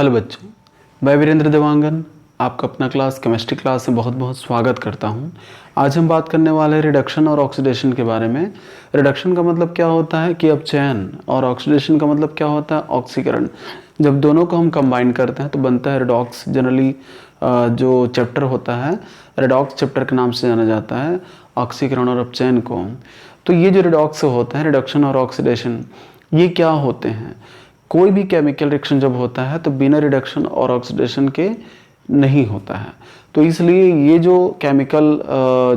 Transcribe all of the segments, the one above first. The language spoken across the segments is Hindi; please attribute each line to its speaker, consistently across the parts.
Speaker 1: हेलो बच्चों, मैं वीरेंद्र देवांगन आपका अपना क्लास केमिस्ट्री क्लास में बहुत बहुत स्वागत करता हूं। आज हम बात करने वाले हैं रिडक्शन और ऑक्सीडेशन के बारे में। रिडक्शन का मतलब क्या होता है कि अपचयन, और ऑक्सीडेशन का मतलब क्या होता है ऑक्सीकरण। जब दोनों को हम कंबाइन करते हैं तो बनता है रिडॉक्स। जनरली जो चैप्टर होता है रिडॉक्स चैप्टर के नाम से जाना जाता है ऑक्सीकरण और अपचयन को। तो ये जो रिडॉक्स होता है, रिडक्शन और ऑक्सीडेशन, ये क्या होते हैं? कोई भी केमिकल रिएक्शन जब होता है तो बिना रिडक्शन और ऑक्सीडेशन के नहीं होता है। तो इसलिए ये जो केमिकल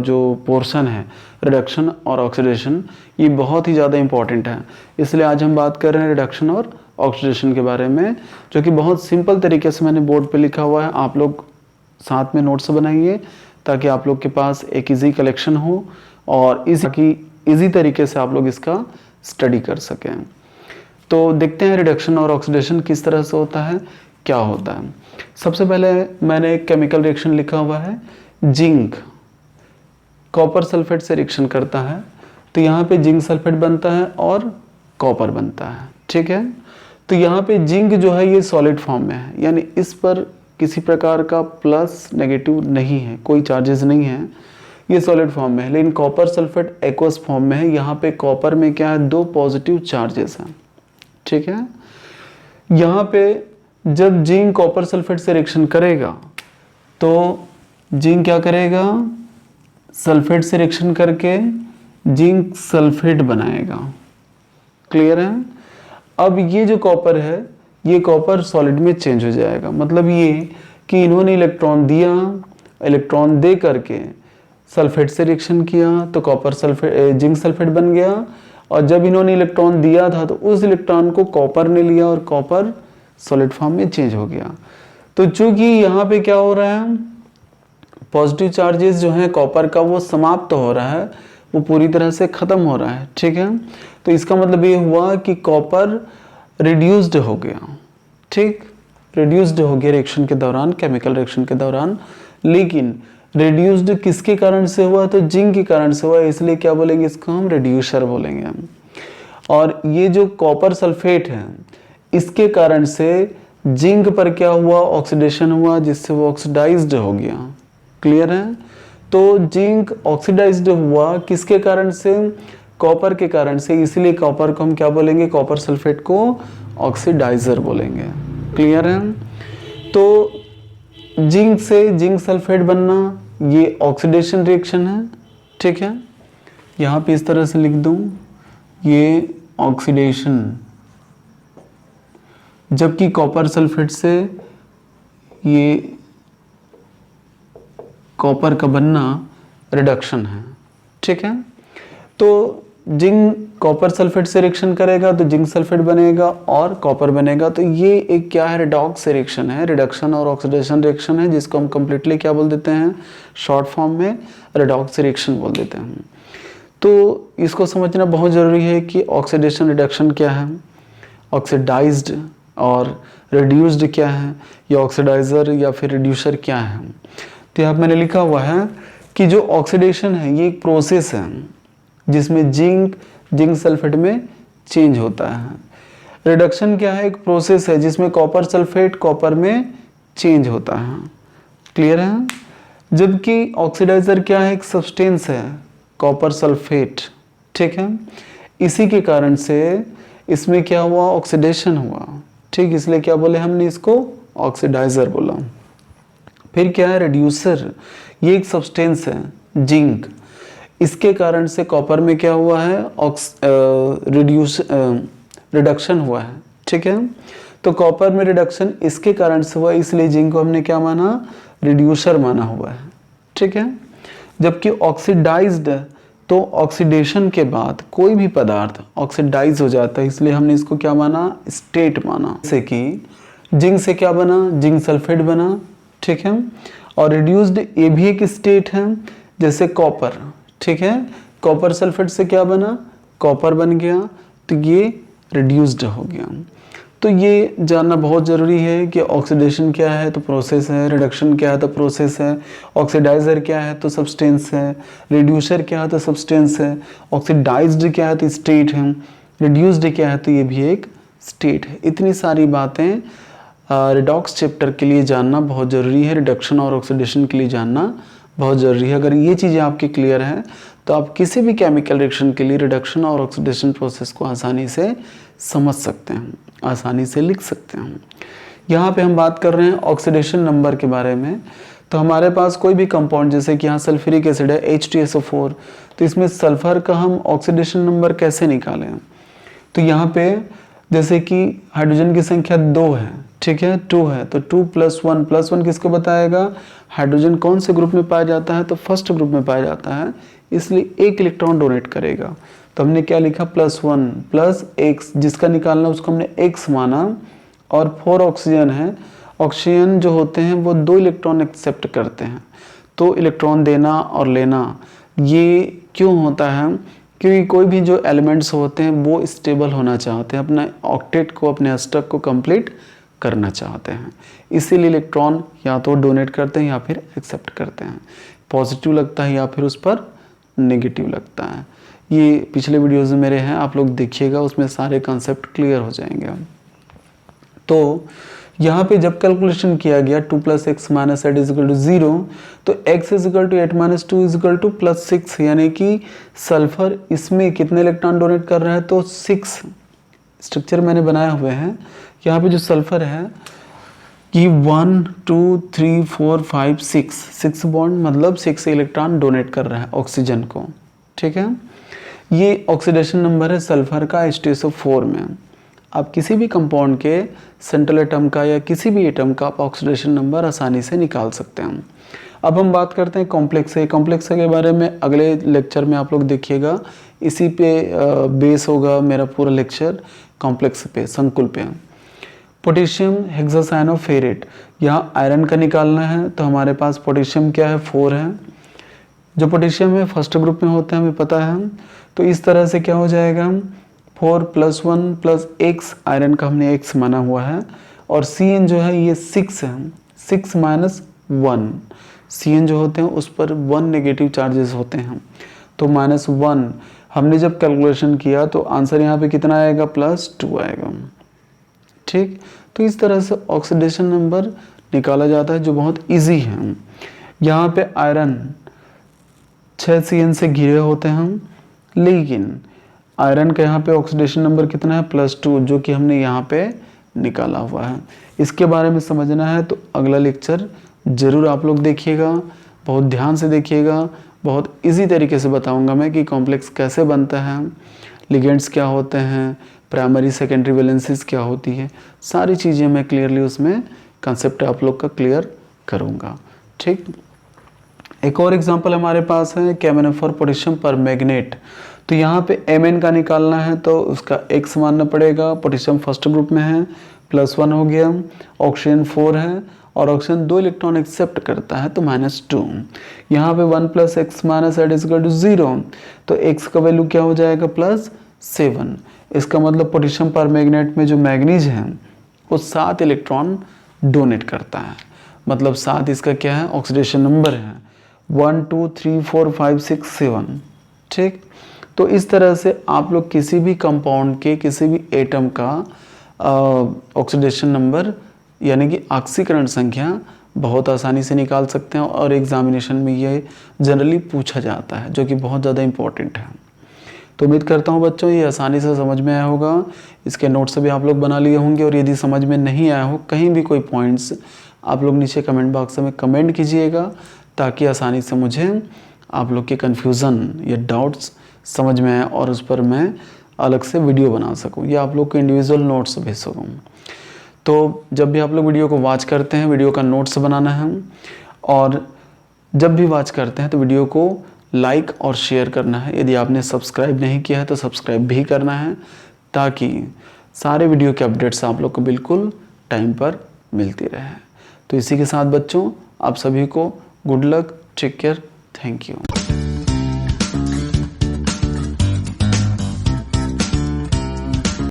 Speaker 1: जो पोर्शन है रिडक्शन और ऑक्सीडेशन, ये बहुत ही ज़्यादा इम्पॉर्टेंट है। इसलिए आज हम बात कर रहे हैं रिडक्शन और ऑक्सीडेशन के बारे में, जो कि बहुत सिंपल तरीके से मैंने बोर्ड पे लिखा हुआ है। आप लोग साथ में नोट्स बनाइए ताकि आप लोग के पास एक इजी कलेक्शन हो और इजी तरीके से आप लोग इसका स्टडी कर सकें। तो देखते हैं रिडक्शन और ऑक्सीडेशन किस तरह से होता है, क्या होता है। सबसे पहले मैंने एक केमिकल रिएक्शन लिखा हुआ है। जिंक कॉपर सल्फेट से रिएक्शन करता है, तो यहाँ पे जिंक सल्फेट बनता है और कॉपर बनता है। ठीक है, तो यहाँ पे जिंक जो है ये सॉलिड फॉर्म में है, यानी इस पर किसी प्रकार का प्लस नेगेटिव नहीं है, कोई चार्जेस नहीं है, ये सॉलिड फॉर्म में है। लेकिन कॉपर सल्फेट एक्वस फॉर्म में है। यहाँ पे कॉपर में क्या है, 2 पॉजिटिव चार्जेस हैं। ठीक है, यहाँ पे जब जिंक कॉपर सल्फेट से रिएक्शन करेगा तो जिंक क्या करेगा, सल्फेट से रिएक्शन करके जिंक सल्फेट बनाएगा। क्लियर है? अब ये जो कॉपर है ये कॉपर सॉलिड में चेंज हो जाएगा। मतलब ये कि इन्होंने इलेक्ट्रॉन दिया, इलेक्ट्रॉन दे करके सल्फेट से रिएक्शन किया तो कॉपर सल्फेट जिंक सल्फेट बन गया, और जब इन्होंने इलेक्ट्रॉन दिया था तो उस इलेक्ट्रॉन को कॉपर ने लिया और कॉपर सॉलिड फॉर्म में चेंज हो गया। तो चूंकि यहाँ पे क्या हो रहा है, पॉजिटिव चार्जेस जो है कॉपर का वो समाप्त हो रहा है, वो पूरी तरह से खत्म हो रहा है। ठीक है, तो इसका मतलब ये हुआ कि कॉपर रिड्यूस्ड हो गया। ठीक, रिड्यूस्ड हो गया रिएक्शन के दौरान, केमिकल रिएक्शन के दौरान। लेकिन रिड्यूस्ड किसके कारण से हुआ, तो जिंक के कारण से हुआ, इसलिए क्या बोलेंगे, इसको हम रिड्यूसर बोलेंगे हम। और ये जो कॉपर सल्फेट है इसके कारण से जिंक पर क्या हुआ, ऑक्सीडेशन हुआ, जिससे वो ऑक्सीडाइज्ड हो गया। क्लियर है? तो जिंक ऑक्सीडाइज्ड हुआ किसके कारण से, कॉपर के कारण से, इसलिए कॉपर को हम क्या बोलेंगे, कॉपर सल्फेट को ऑक्सीडाइजर बोलेंगे। क्लियर है? तो जिंक से जिंक सल्फेट बनना ये ऑक्सीडेशन रिएक्शन है। ठीक है, यहाँ पे इस तरह से लिख दूं, ये ऑक्सीडेशन, जबकि कॉपर सल्फेट से ये कॉपर का बनना रिडक्शन है। ठीक है, तो जिंक कॉपर सल्फेट से रिएक्शन करेगा तो जिंक सल्फेट बनेगा और कॉपर बनेगा। तो ये एक क्या है, रिडॉक्स रिएक्शन है, रिडक्शन और ऑक्सीडेशन रिएक्शन है, जिसको हम कंप्लीटली क्या बोल देते हैं, शॉर्ट फॉर्म में रिडॉक्स रिएक्शन बोल देते हैं। तो इसको समझना बहुत ज़रूरी है कि ऑक्सीडेशन रिडक्शन क्या है, ऑक्सीडाइज्ड और रिड्यूस्ड क्या है, या ऑक्सीडाइजर या फिर रिड्यूसर क्या है। तो यहाँ मैंने लिखा हुआ है कि जो ऑक्सीडेशन है ये एक प्रोसेस है जिसमें जिंक सल्फेट में चेंज होता है। रिडक्शन क्या है, एक प्रोसेस है जिसमें कॉपर सल्फेट कॉपर में चेंज होता है। क्लियर है? जबकि ऑक्सीडाइजर क्या है, एक सब्सटेंस है, कॉपर सल्फेट। ठीक है, इसी के कारण से इसमें क्या हुआ, ऑक्सीडेशन हुआ। ठीक, इसलिए क्या बोले हमने, इसको ऑक्सीडाइजर बोला। फिर क्या है, रिड्यूसर, ये एक सब्सटेंस है जिंक, इसके कारण से कॉपर में क्या हुआ है, रिडक्शन हुआ है। ठीक है, तो कॉपर में रिडक्शन इसके कारण से हुआ, इसलिए जिंक को हमने क्या माना, रिड्यूसर माना हुआ है। ठीक है, जबकि ऑक्सीडाइज्ड, तो ऑक्सीडेशन के बाद कोई भी पदार्थ ऑक्सीडाइज हो जाता है, इसलिए हमने इसको क्या माना, स्टेट माना। जैसे कि जिंक से क्या बना, जिंक सल्फेट बना। ठीक है, और रिड्यूस्ड ये भी एक स्टेट है, जैसे कॉपर। ठीक है, कॉपर सल्फेट से क्या बना, कॉपर बन गया, तो ये रिड्यूस्ड हो गया। तो ये जानना बहुत ज़रूरी है कि ऑक्सीडेशन क्या है, तो प्रोसेस है, रिडक्शन क्या है, तो प्रोसेस है, ऑक्सीडाइजर क्या है, तो सब्सटेंस है, रिड्यूसर क्या है, तो सब्सटेंस है, ऑक्सीडाइज्ड क्या है, तो स्टेट है, रिड्यूस्ड क्या है, तो ये भी एक स्टेट है। इतनी सारी बातें रिडॉक्स चैप्टर के लिए जानना बहुत ज़रूरी है, रिडक्शन और ऑक्सीडेशन के लिए जानना बहुत ज़रूरी है। अगर ये चीज़ें आपकी क्लियर हैं तो आप किसी भी केमिकल रिएक्शन के लिए रिडक्शन और ऑक्सीडेशन प्रोसेस को आसानी से समझ सकते हैं, आसानी से लिख सकते हैं। यहाँ पे हम बात कर रहे हैं ऑक्सीडेशन नंबर के बारे में। तो हमारे पास कोई भी कंपाउंड, जैसे कि यहाँ सल्फ्यूरिक एसिड है H2SO4, तो इसमें सल्फर का हम ऑक्सीडेशन नंबर कैसे निकालें? तो यहाँ पे जैसे कि हाइड्रोजन की संख्या 2 है, ठीक है, 2 है, तो 2 + 1 किसको बताएगा? हाइड्रोजन कौन से ग्रुप में पाया जाता है? तो फर्स्ट ग्रुप में पाया जाता है, इसलिए 1 इलेक्ट्रॉन डोनेट करेगा। तो हमने क्या लिखा? +1 + x, जिसका निकालना उसको हमने x माना, और 4 ऑक्सीजन है। ऑक्सीजन जो होते हैं वो 2 इलेक्ट्रॉन एक्सेप्ट करते हैं, तो इलेक्ट्रॉन देना और लेना ये क्यों होता है? क्योंकि कोई भी जो एलिमेंट्स होते हैं वो स्टेबल होना चाहते हैं, अपने ऑक्टेट को, अपने अष्टक को कंप्लीट करना चाहते हैं, इसीलिए इलेक्ट्रॉन या तो डोनेट करते हैं या फिर एक्सेप्ट करते हैं। पॉजिटिव लगता है या फिर उस पर नेगेटिव लगता है। ये पिछले वीडियोज़ मेरे हैं, आप लोग देखिएगा, उसमें सारे कॉन्सेप्ट क्लियर हो जाएंगे। तो यहाँ पे जब कैलकुलेशन किया गया 2 + x - 8 = 0, तो x = 8 - 2 = +6, यानी कि सल्फर इसमें कितने इलेक्ट्रॉन डोनेट कर रहा है? तो 6 स्ट्रक्चर मैंने बनाए हुए हैं। यहाँ पे जो सल्फर है कि 1 2 3 4 5 6 बॉन्ड, मतलब 6 इलेक्ट्रॉन डोनेट कर रहा है ऑक्सीजन को, ठीक है। ये ऑक्सीडेशन नंबर है सल्फर का H2SO4 में। आप किसी भी कंपाउंड के सेंट्रल एटम का या किसी भी एटम का आप ऑक्सीडेशन नंबर आसानी से निकाल सकते हैं। अब हम बात करते हैं कॉम्प्लेक्स के बारे में अगले लेक्चर में आप लोग देखिएगा। इसी पे बेस होगा मेरा पूरा लेक्चर, कॉम्प्लेक्स पे, संकुल पे। पोटेशियम हेक्सासाइनोफेरेट, यहाँ आयरन का निकालना है, तो हमारे पास पोटेशियम क्या है? 4 है। जो पोटेशियम है फर्स्ट ग्रुप में होता है, हमें पता है। तो इस तरह से क्या हो जाएगा? 4 + 1 + x, आयरन का हमने x माना हुआ है, और Cn जो है ये 6 है, 6 - 1। Cn जो होते हैं उस पर 1 नेगेटिव चार्जेस होते हैं, तो -1। हमने जब कैलकुलेशन किया तो आंसर यहाँ पे कितना आएगा? +2 आएगा, ठीक। तो इस तरह से ऑक्सीडेशन नंबर निकाला जाता है, जो बहुत इजी है। यहाँ पे आयरन 6 Cn से घिरे होते हैं, लेकिन आयरन का यहाँ पे ऑक्सीडेशन नंबर कितना है? +2, जो कि हमने यहाँ पे निकाला हुआ है। इसके बारे में समझना है तो अगला लेक्चर ज़रूर आप लोग देखिएगा, बहुत ध्यान से देखिएगा। बहुत इजी तरीके से बताऊंगा मैं कि कॉम्प्लेक्स कैसे बनता है, लिगेंड्स क्या होते हैं, प्राइमरी सेकेंडरी वैलेंसीज क्या होती है, सारी चीज़ें मैं क्लियरली उसमें कंसेप्ट आप लोग का क्लियर करूँगा, ठीक। एक और एग्जांपल हमारे पास है कैम्फर पोटेशियम परमैंगनेट। तो यहाँ पे Mn का निकालना है तो उसका x मानना पड़ेगा। पोटेशियम फर्स्ट ग्रुप में है, +1 हो गया। ऑक्सीजन 4 है और ऑक्सीजन 2 इलेक्ट्रॉन एक्सेप्ट करता है, तो -2। यहाँ पे 1 + x - 8 = 0, तो x का वैल्यू क्या हो जाएगा? +7। इसका मतलब पोटेशियम परमैंगनेट में जो मैग्नीज है वो 7 इलेक्ट्रॉन डोनेट करता है, मतलब 7 इसका क्या है? ऑक्सीडेशन नंबर है। 1 2 3 4 5 6 7, ठीक। तो इस तरह से आप लोग किसी भी कंपाउंड के, किसी भी एटम का ऑक्सीडेशन नंबर यानी कि ऑक्सीकरण संख्या बहुत आसानी से निकाल सकते हैं, और एग्जामिनेशन में ये जनरली पूछा जाता है, जो कि बहुत ज़्यादा इम्पोर्टेंट है। तो उम्मीद करता हूँ बच्चों ये आसानी से समझ में आया होगा। इसके नोट्स भी आप लोग बना लिए होंगे, और यदि समझ में नहीं आया हो कहीं भी कोई पॉइंट्स, आप लोग नीचे कमेंट बॉक्स में कमेंट कीजिएगा, ताकि आसानी से मुझे आप लोग के कन्फ्यूज़न या डाउट्स समझ में आए और उस पर मैं अलग से वीडियो बना सकूं या आप लोग को इंडिविजुअल नोट्स भेज सकूं। तो जब भी आप लोग वीडियो को वॉच करते हैं, वीडियो का नोट्स बनाना है, और जब भी वॉच करते हैं तो वीडियो को लाइक और शेयर करना है। यदि आपने सब्सक्राइब नहीं किया है तो सब्सक्राइब भी करना है, ताकि सारे वीडियो के अपडेट्स आप लोग को बिल्कुल टाइम पर मिलती रहे। तो इसी के साथ बच्चों आप सभी को good luck, take care, thank you.